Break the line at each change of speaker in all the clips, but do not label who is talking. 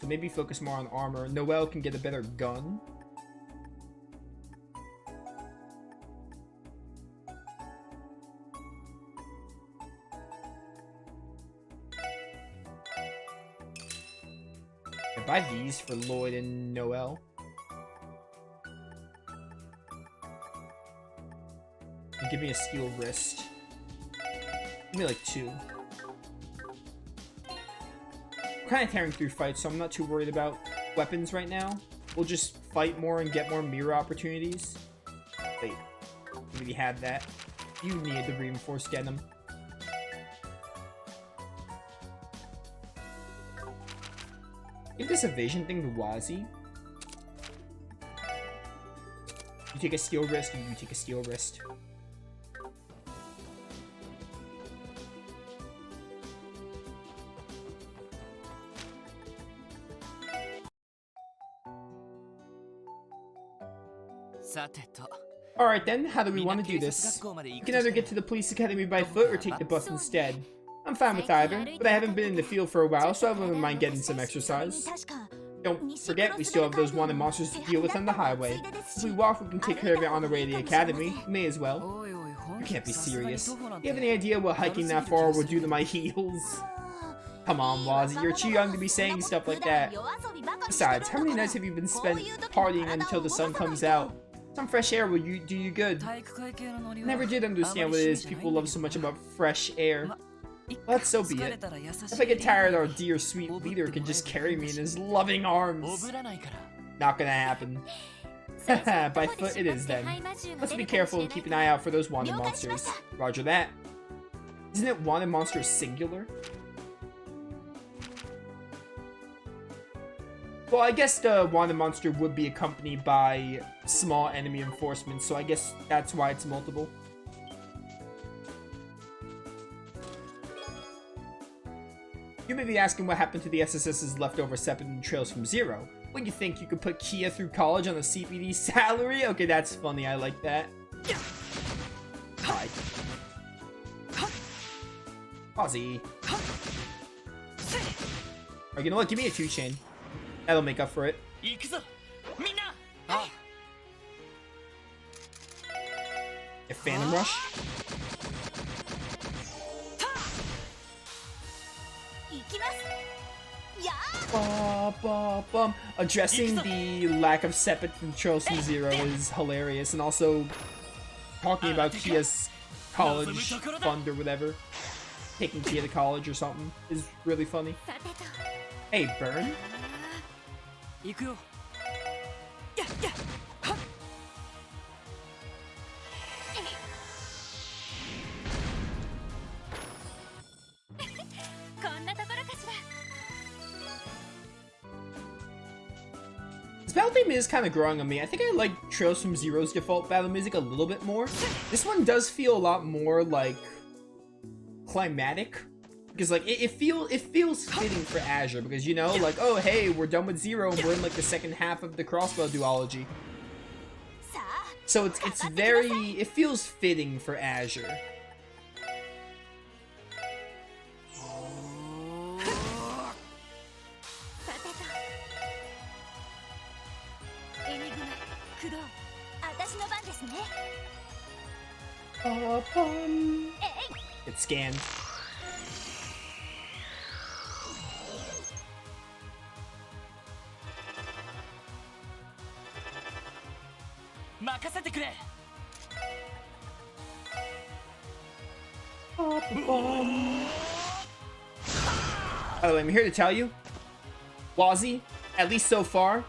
so maybe focus more on armor. Noelle can get a better gun. I buy these for Lloyd and Noelle. And give me a steel wrist. Give me like 2. I'm kind of tearing through fights, so I'm not too worried about weapons right now. We'll just fight more and get more mirror opportunities. Wait, we had that. You need the reinforced denim. Give this evasion thing to Wazi. You take a steel wrist, and you take a steel wrist. Alright then, how do we want to do this? We can either get to the police academy by foot or take the bus instead. I'm fine with either, but I haven't been in the field for a while, so I wouldn't mind getting some exercise. Don't forget, we still have those wanted monsters to deal with on the highway. If we walk, we can take care of it on the way to the academy. May as well. You can't be serious. Do you have any idea what hiking that far will do to my heels? Come on, Wazi, you're too young to be saying stuff like that. Besides, how many nights have you been spent partying until the sun comes out? Some fresh air will do you good. I never did understand what it is people love so much about fresh air. But so be it. If I get tired, our dear sweet leader can just carry me in his loving arms. Not gonna happen. By foot it is then. Let's be careful and keep an eye out for those wanted monsters. Roger that. Isn't it wanted monsters singular? Well, I guess the wanted monster would be accompanied by small enemy enforcement, so I guess that's why it's multiple. You may be asking what happened to the SSS's leftover Septon trails from Zero. What, you think you could put Kia through college on a CPD salary? Okay, that's funny, I like that. Hi. Aussie. Alright, you know what? Give me a 2-chain. That'll make up for it. A Phantom Rush. Addressing the lack of Sepet from Trails from Zero is hilarious, and also talking about Kia's college fund or whatever. Taking Kia to college or something is really funny. Hey, Burn. This battle theme is kind of growing on me. I think I like Trails from Zero's default battle music a little bit more. This one does feel a lot more like climatic, because like it feels fitting for Azure, because you know, like, oh hey, we're done with Zero and we're in like the second half of the crossbow duology. So it feels fitting for Azure. Get scanned. Oh, I'm here to tell you, Wazi, at least so far,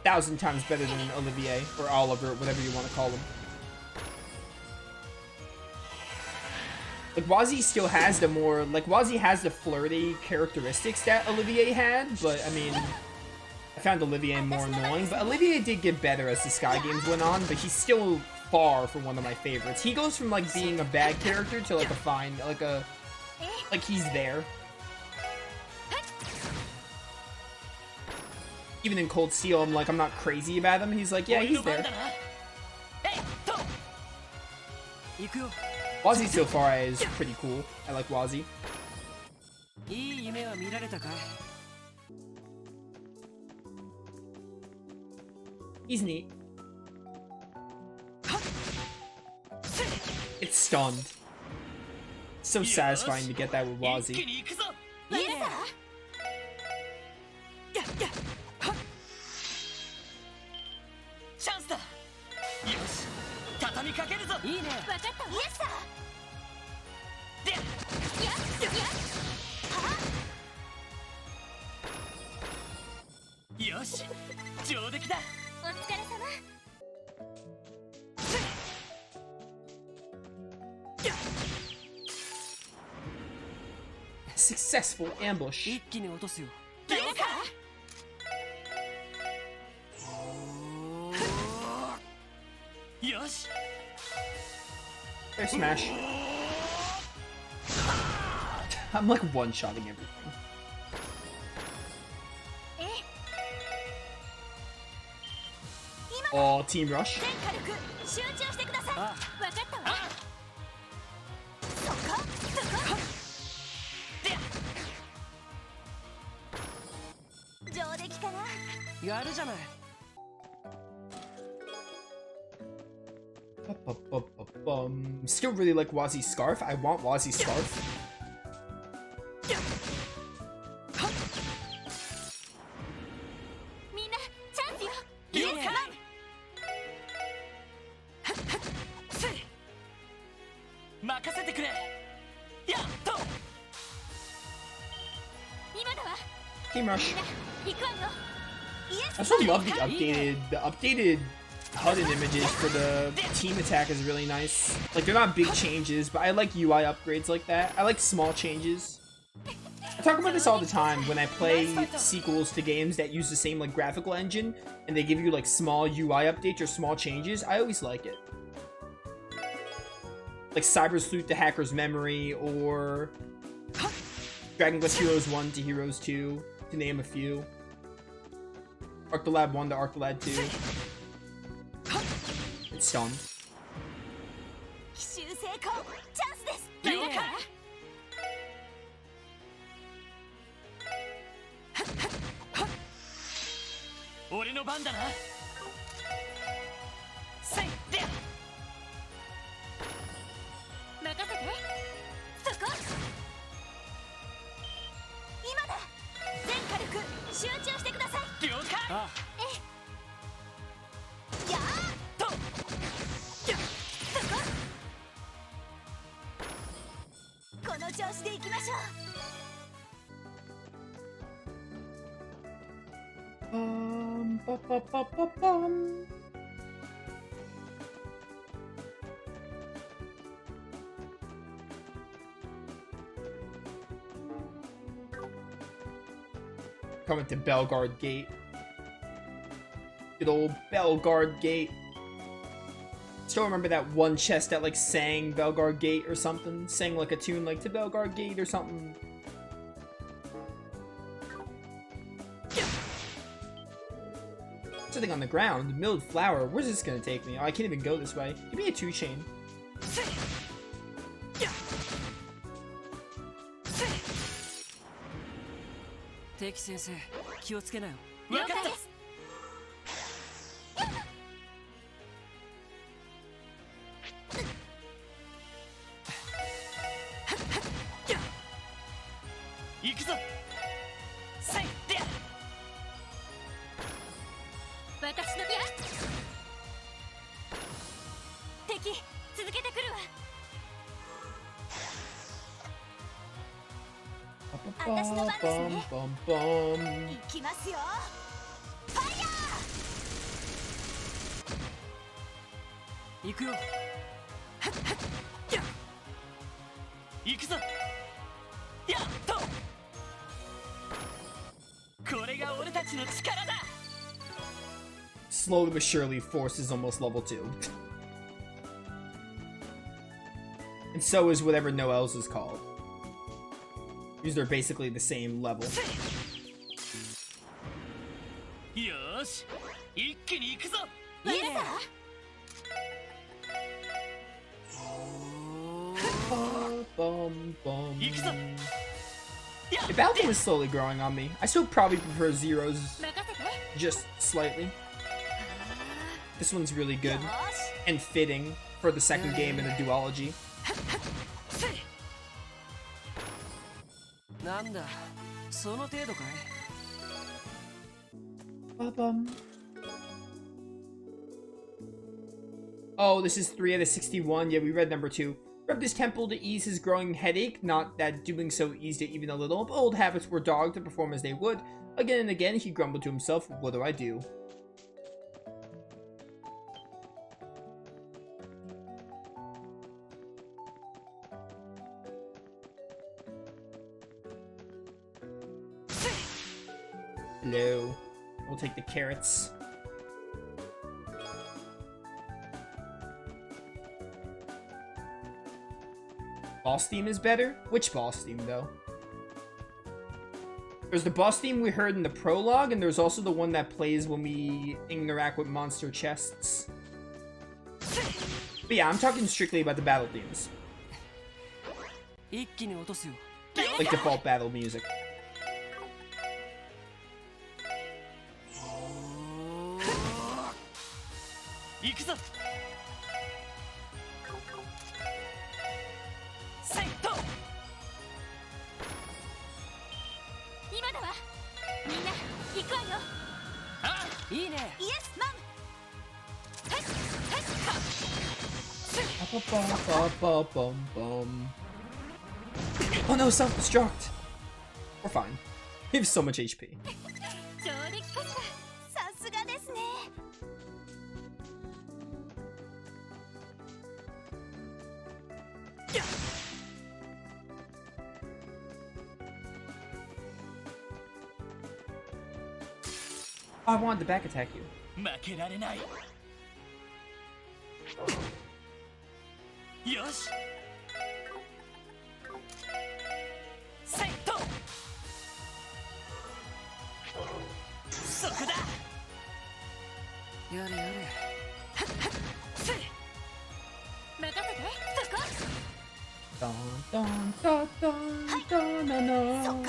1,000 times better than Olivier or Oliver, whatever you want to call him. Like, Wazi still has the more, like, Wazi has the flirty characteristics that Olivier had, but, I mean, I found Olivier more annoying, but Olivier did get better as the Sky games went on, but he's still far from one of my favorites. He goes from, like, being a bad character to, like, a fine, like, he's there. Even in Cold Steel, I'm not crazy about him. He's like, yeah, he's there. Wazi so far is pretty cool. I like Wazi. He's neat. It's stunned. So satisfying to get that with Wazi. Successful ambush. Air smash. I'm like one-shotting everything. Oh, team rush. Still really like Wazi's scarf. I want Wazi's scarf. Team rush. I also love the updated HUD and images for the team attack is really nice. Like, they're not big changes, but I like UI upgrades like that. I like small changes. I talk about this all the time when I play sequels to games that use the same like graphical engine and they give you like small UI updates or small changes. I always like it. Like Cyber Sleuth to Hacker's Memory, or Dragon Quest Heroes 1 to Heroes 2, to name a few. Arctolad 1 to Arctolad 2. It's stunned. Coming to Belguard Gate. Good old Belguard Gate. Still remember that one chest that like sang Belguard Gate or something? Sang like a tune like to Belguard Gate or something. Something on the ground. Milled flower. Where's this gonna take me? Oh, I can't even go this way. Give me a 2-chain. Slowly but surely, Force is almost level 2. And so is whatever Noel's is called. Because they're basically the same level. The Balcon is slowly growing on me. I still probably prefer Zero's just slightly. This one's really good and fitting for the second game in the duology. Oh, this is 3 out of 61. Yeah, we read number 2. Rubbed his temple to ease his growing headache. Not that doing so eased it even a little, but old habits were dogged to perform as they would. Again and again, he grumbled to himself, what do I do? Hello. We'll take the carrots. Boss theme is better? Which boss theme, though? There's the boss theme we heard in the prologue, and there's also the one that plays when we interact with monster chests. But yeah, I'm talking strictly about the battle themes. Like default battle music. Oh no, self-destruct! We're fine. We have so much HP. Oh, I wanted to back attack you. Dun, dun, dun, dun, dun, dun, dun.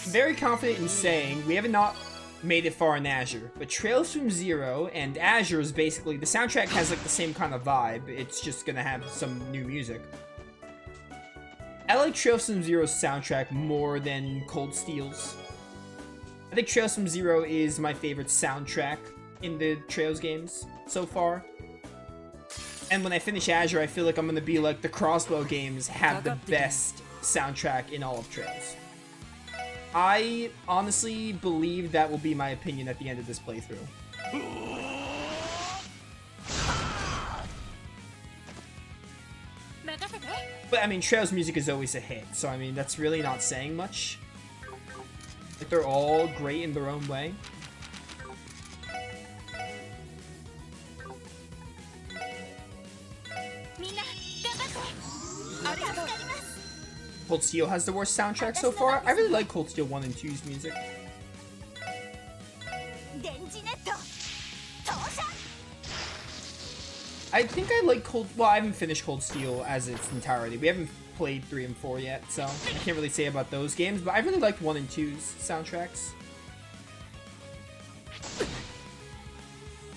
Very confident in saying we have not made it far in Azure, but Trails from Zero and Azure is basically, the soundtrack has like the same kind of vibe, it's just gonna have some new music. I like Trails from Zero's soundtrack more than Cold Steel's. I think Trails from Zero is my favorite soundtrack in the Trails games so far. And when I finish Azure, I feel like I'm gonna be like the Crossbow games have the best soundtrack in all of Trails. I honestly believe that will be my opinion at the end of this playthrough. But I mean, Trails music is always a hit, so I mean, that's really not saying much. Like, they're all great in their own way. Cold Steel has the worst soundtrack so far. I really like Cold Steel 1 and 2's music. I think I like well, I haven't finished Cold Steel as its entirety. We haven't played 3 and 4 yet, so I can't really say about those games, but I really liked 1 and 2's soundtracks.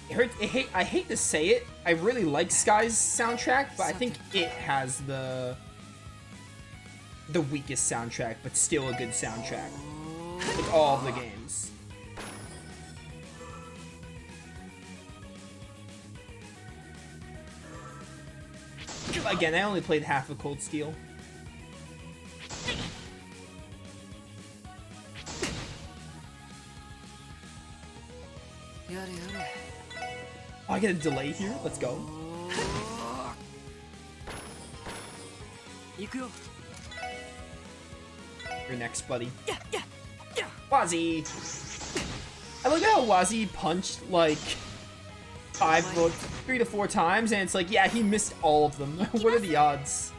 I hate to say it, I really like Sky's soundtrack, but I think it has the weakest soundtrack, but still a good soundtrack. Like all of the games. Again, I only played half of Cold Steel. Oh, I get a delay here? Let's go. You're next, buddy. Wazzy! I look at how Wazzy punched, like, 3 to 4 times, and it's like, yeah, he missed all of them. What are the odds?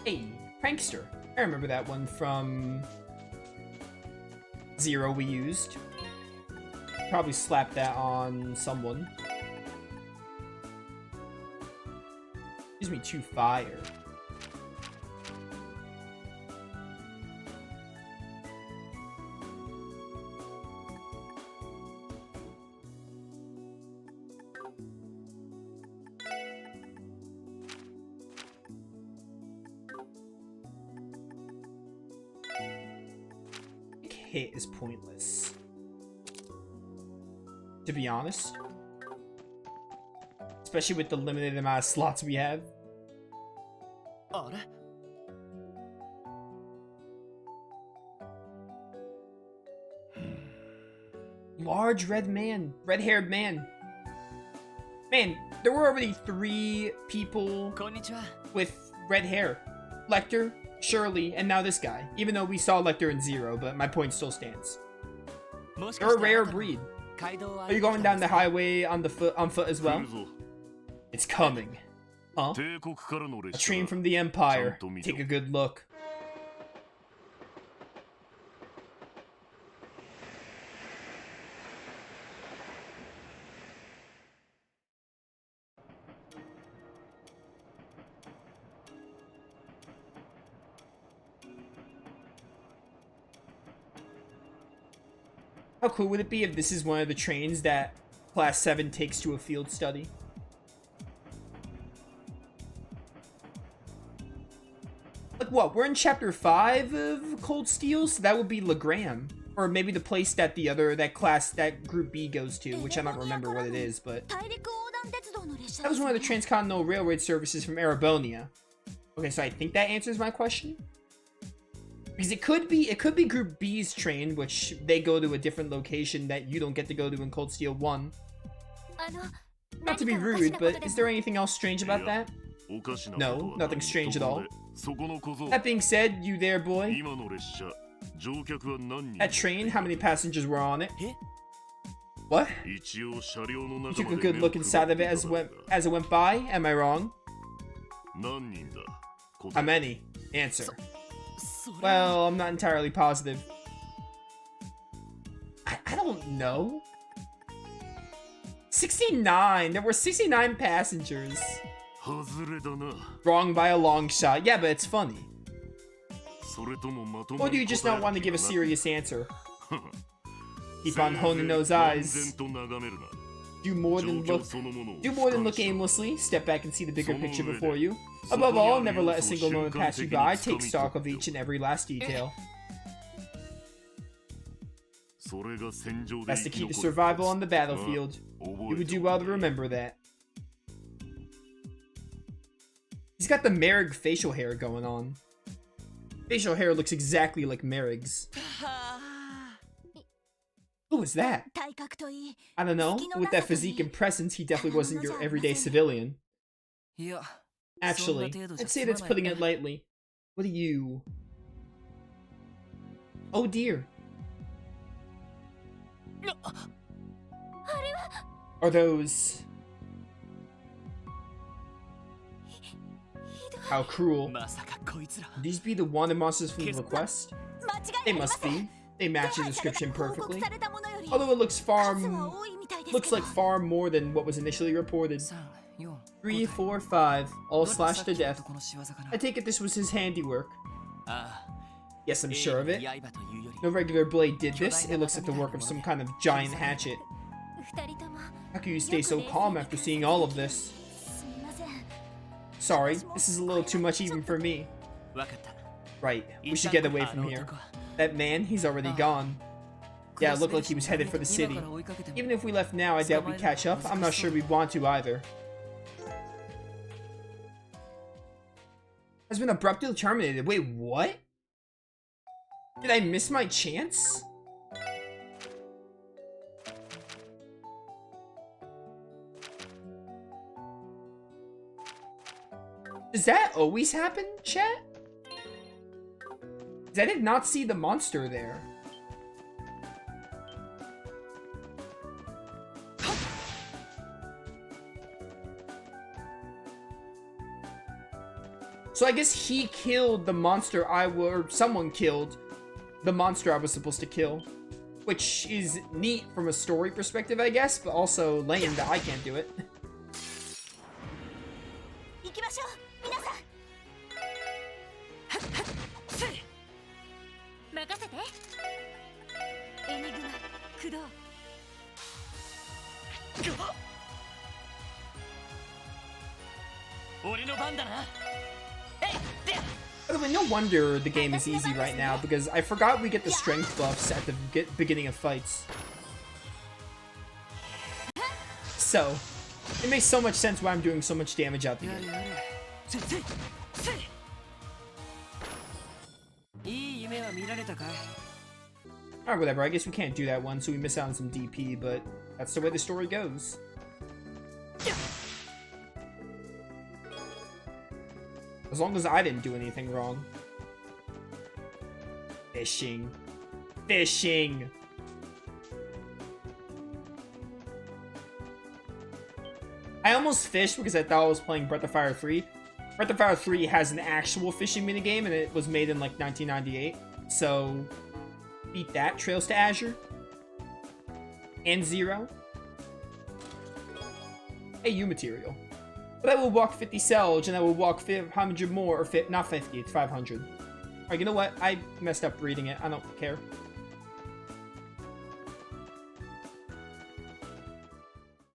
Hey, prankster. I remember that one from Zero we used. Probably slapped that on someone. Gives me 2 fire. Hit is pointless, to be honest, especially with the limited amount of slots we have. Large red man, red-haired man. Man, there were already 3 people with red hair. Lecter, Shirley, and now this guy. Even though we saw Lecter in Zero, but my point still stands. They're a rare breed. Are you going down the highway on foot as well? It's coming. Huh? A train from the Empire. Take a good look. How cool would it be if this is one of the trains that Class 7 takes to a field study? Like what? We're in Chapter 5 of Cold Steel, so that would be Legram. Or maybe the place that that Group B goes to, which I don't remember what it is, but... That was one of the transcontinental railroad services from Arabonia. Okay, so I think that answers my question. Because it could be Group B's train, which they go to a different location that you don't get to go to in Cold Steel 1. Not to be rude, but is there anything else strange about that? No, nothing strange at all. That being said, you there, boy? That train, how many passengers were on it? What? You took a good look inside of it as it went by, am I wrong? How many? Answer. Well, I'm not entirely positive. I don't know. 69! There were 69 passengers. Wrong by a long shot. Yeah, but it's funny. Or do you just not want to give a serious answer? Keep on honing those eyes. Do more than look aimlessly. Step back and see the bigger picture before you. Above all, never let a single moment pass you by. Take stock of each and every last detail. That's the key to survival on the battlefield. You would do well to remember that. He's got the Merrick facial hair going on. Facial hair looks exactly like Merrick's. Who was that? I don't know. With that physique and presence, he definitely wasn't your everyday civilian. Actually, I'd say that's putting it lightly. What are you? Oh dear. Are those... How cruel. Could these be the wanted monsters from the request? They must be. They match the description perfectly. Although it looks like far more than what was initially reported. 3, 4, 5, all slashed to death. I take it this was his handiwork. Yes, I'm sure of it. No regular blade did this. It looks like the work of some kind of giant hatchet. How can you stay so calm after seeing all of this? Sorry, this is a little too much even for me. Right, we should get away from here. That man, he's already gone. Yeah, it looked like he was headed for the city. Even if we left now, I doubt we'd catch up. I'm not sure we'd want to either. Has been abruptly terminated. Wait, what? Did I miss my chance? Does that always happen, chat? I did not see the monster there. So I guess he killed the monster or someone killed the monster I was supposed to kill. Which is neat from a story perspective, I guess, but also lame that I can't do it. By the way, no wonder the game is easy right now, because I forgot we get the strength buffs at the beginning of fights. So, it makes so much sense why I'm doing so much damage out the gate. Alright, whatever, I guess we can't do that one, so we miss out on some DP, but that's the way the story goes. As long as I didn't do anything wrong. Fishing. Fishing! I almost fished because I thought I was playing Breath of Fire 3. Breath of Fire 3 has an actual fishing minigame, and it was made in like 1998. So, beat that. Trails to Azure. And Zero. AU material. But I will walk 50 Selge, and I will walk 500 more, or not 50, it's 500. Alright, you know what? I messed up reading it. I don't care.